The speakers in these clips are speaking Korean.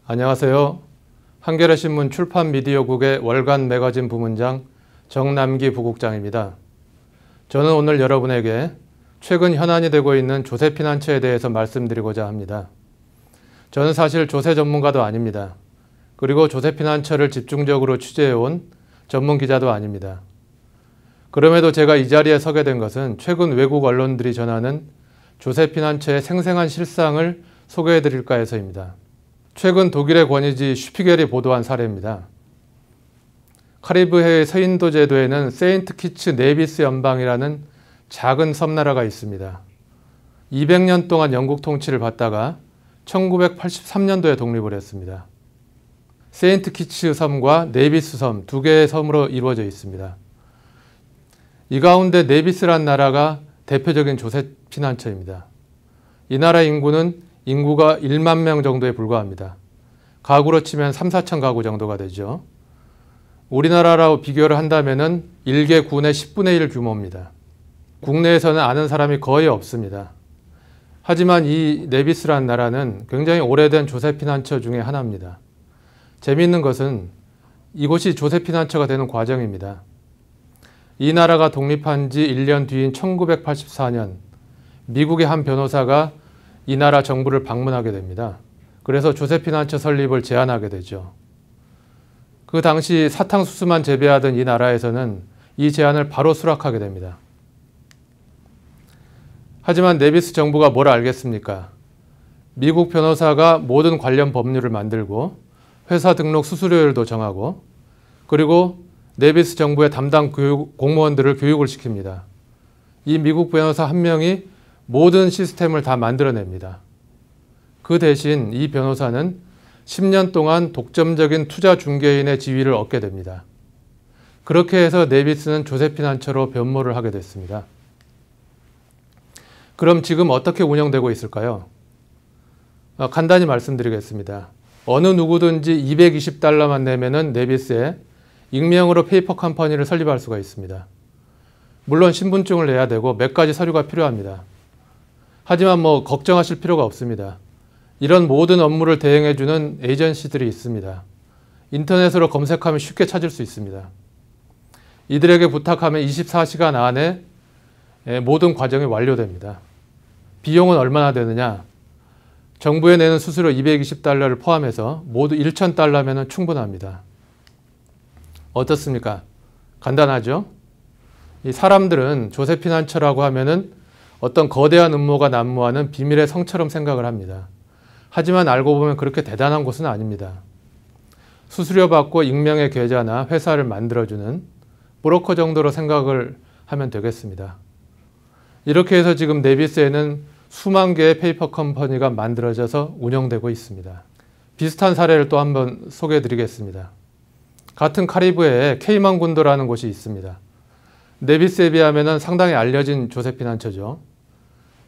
안녕하세요. 한겨레신문 출판미디어국의 월간 매거진 부문장 정남기 부국장입니다. 저는 오늘 여러분에게 최근 현안이 되고 있는 조세피난처에 대해서 말씀드리고자 합니다. 저는 사실 조세 전문가도 아닙니다. 그리고 조세피난처를 집중적으로 취재해온 전문 기자도 아닙니다. 그럼에도 제가 이 자리에 서게 된 것은 최근 외국 언론들이 전하는 조세피난처의 생생한 실상을 소개해드릴까 해서입니다. 최근 독일의 권위지 슈피겔이 보도한 사례입니다. 카리브해의 서인도 제도에는 세인트 키츠 네비스 연방이라는 작은 섬나라가 있습니다. 200년 동안 영국 통치를 받다가 1983년도에 독립을 했습니다. 세인트 키츠 섬과 네비스 섬 두 개의 섬으로 이루어져 있습니다. 이 가운데 네비스란 나라가 대표적인 조세피난처입니다. 이 나라 인구는 인구가 1만 명 정도에 불과합니다. 가구로 치면 3, 4천 가구 정도가 되죠. 우리나라로 비교를 한다면 1개 군의 10분의 1 규모입니다. 국내에서는 아는 사람이 거의 없습니다. 하지만 이 네비스란 나라는 굉장히 오래된 조세피난처 중에 하나입니다. 재미있는 것은 이곳이 조세피난처가 되는 과정입니다. 이 나라가 독립한 지 1년 뒤인 1984년 미국의 한 변호사가 이 나라 정부를 방문하게 됩니다. 그래서 조세피난처 설립을 제안하게 되죠. 그 당시 사탕수수만 재배하던 이 나라에서는 이 제안을 바로 수락하게 됩니다. 하지만 네비스 정부가 뭘 알겠습니까? 미국 변호사가 모든 관련 법률을 만들고 회사 등록 수수료율도 정하고 그리고 네비스 정부의 담당 공무원들을 교육을 시킵니다. 이 미국 변호사 한 명이 모든 시스템을 다 만들어냅니다. 그 대신 이 변호사는 10년 동안 독점적인 투자 중개인의 지위를 얻게 됩니다. 그렇게 해서 네비스는 조세피난처로 변모를 하게 됐습니다. 그럼 지금 어떻게 운영되고 있을까요? 간단히 말씀드리겠습니다. 어느 누구든지 $220만 내면은 네비스에 익명으로 페이퍼 컴퍼니를 설립할 수가 있습니다. 물론 신분증을 내야 되고 몇 가지 서류가 필요합니다. 하지만 걱정하실 필요가 없습니다. 이런 모든 업무를 대행해주는 에이전시들이 있습니다. 인터넷으로 검색하면 쉽게 찾을 수 있습니다. 이들에게 부탁하면 24시간 안에 모든 과정이 완료됩니다. 비용은 얼마나 되느냐? 정부에 내는 수수료 $220를 포함해서 모두 $1,000면 충분합니다. 어떻습니까? 간단하죠? 이 사람들은 조세피난처라고 하면은 어떤 거대한 음모가 난무하는 비밀의 성처럼 생각을 합니다. 하지만 알고 보면 그렇게 대단한 곳은 아닙니다. 수수료 받고 익명의 계좌나 회사를 만들어주는 브로커 정도로 생각을 하면 되겠습니다. 이렇게 해서 지금 네비스에는 수만 개의 페이퍼 컴퍼니가 만들어져서 운영되고 있습니다. 비슷한 사례를 또 한번 소개해 드리겠습니다. 같은 카리브해에 케이먼 군도라는 곳이 있습니다. 네비스에 비하면 상당히 알려진 조세피난처죠.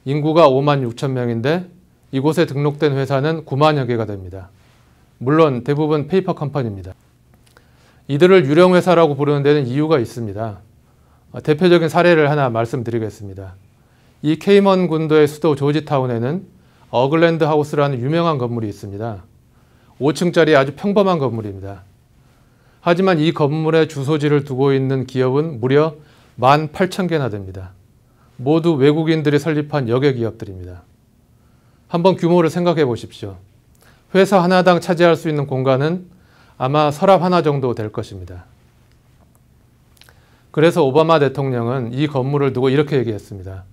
인구가 5만 6천 명인데 이곳에 등록된 회사는 9만여 개가 됩니다. 물론 대부분 페이퍼 컴퍼니입니다. 이들을 유령회사라고 부르는 데는 이유가 있습니다. 대표적인 사례를 하나 말씀드리겠습니다. 이 케이먼 군도의 수도 조지타운에는 어글랜드 하우스라는 유명한 건물이 있습니다. 5층짜리 아주 평범한 건물입니다. 하지만 이 건물에 주소지를 두고 있는 기업은 무려 18,000개나 됩니다. 모두 외국인들이 설립한 역의 기업들입니다. 한번 규모를 생각해 보십시오. 회사 하나당 차지할 수 있는 공간은 아마 서랍 하나 정도 될 것입니다. 그래서 오바마 대통령은 이 건물을 두고 이렇게 얘기했습니다.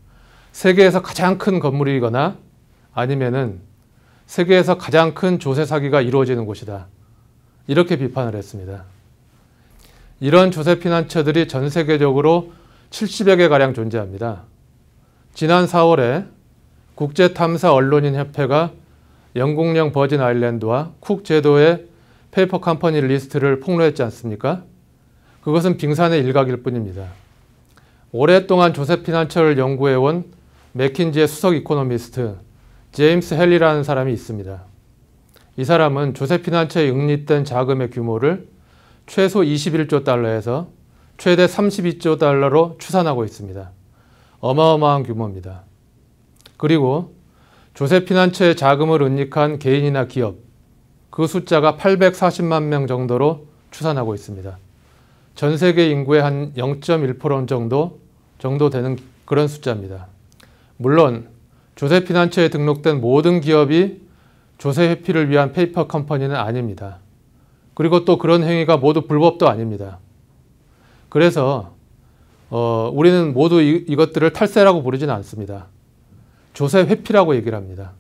세계에서 가장 큰 건물이거나 아니면은 세계에서 가장 큰 조세 사기가 이루어지는 곳이다. 이렇게 비판을 했습니다. 이런 조세피난처들이 전 세계적으로 70여 개가량 존재합니다. 지난 4월에 국제탐사언론인협회가 영국령 버진 아일랜드와 쿡 제도의 페이퍼 컴퍼니 리스트를 폭로했지 않습니까? 그것은 빙산의 일각일 뿐입니다. 오랫동안 조세피난처를 연구해온 맥킨지의 수석 이코노미스트 제임스 헬리라는 사람이 있습니다. 이 사람은 조세피난처에 응립된 자금의 규모를 최소 21조 달러에서 최대 32조 달러로 추산하고 있습니다. 어마어마한 규모입니다. 그리고 조세피난처에 자금을 은닉한 개인이나 기업, 그 숫자가 840만 명 정도로 추산하고 있습니다. 전 세계 인구의 한 0.1% 정도 되는 그런 숫자입니다. 물론 조세 피난처에 등록된 모든 기업이 조세 회피를 위한 페이퍼 컴퍼니는 아닙니다. 그리고 또 그런 행위가 모두 불법도 아닙니다. 그래서 우리는 모두 이것들을 탈세라고 부르지는 않습니다. 조세 회피라고 얘기를 합니다.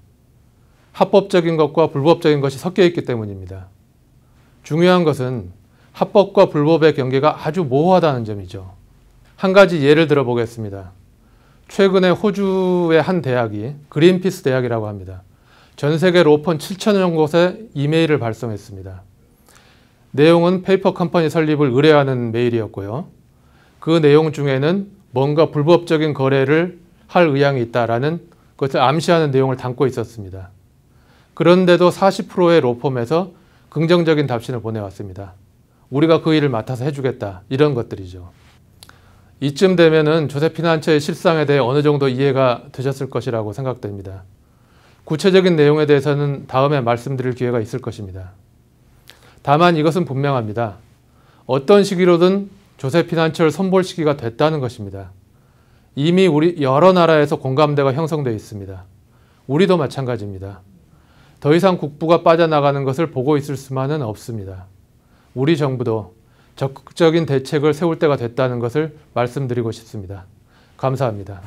합법적인 것과 불법적인 것이 섞여 있기 때문입니다. 중요한 것은 합법과 불법의 경계가 아주 모호하다는 점이죠. 한 가지 예를 들어 보겠습니다. 최근에 호주의 한 대학이 그린피스 대학이라고 합니다. 전 세계 로펌 7,000여 곳에 이메일을 발송했습니다. 내용은 페이퍼 컴퍼니 설립을 의뢰하는 메일이었고요. 그 내용 중에는 뭔가 불법적인 거래를 할 의향이 있다라는 것을 암시하는 내용을 담고 있었습니다. 그런데도 40%의 로펌에서 긍정적인 답신을 보내왔습니다. 우리가 그 일을 맡아서 해주겠다. 이런 것들이죠. 이쯤 되면은 조세 피난처의 실상에 대해 어느 정도 이해가 되셨을 것이라고 생각됩니다. 구체적인 내용에 대해서는 다음에 말씀드릴 기회가 있을 것입니다. 다만 이것은 분명합니다. 어떤 시기로든 조세 피난처를 손볼 시기가 됐다는 것입니다. 이미 우리 여러 나라에서 공감대가 형성되어 있습니다. 우리도 마찬가지입니다. 더 이상 국부가 빠져나가는 것을 보고 있을 수만은 없습니다. 우리 정부도 적극적인 대책을 세울 때가 됐다는 것을 말씀드리고 싶습니다. 감사합니다.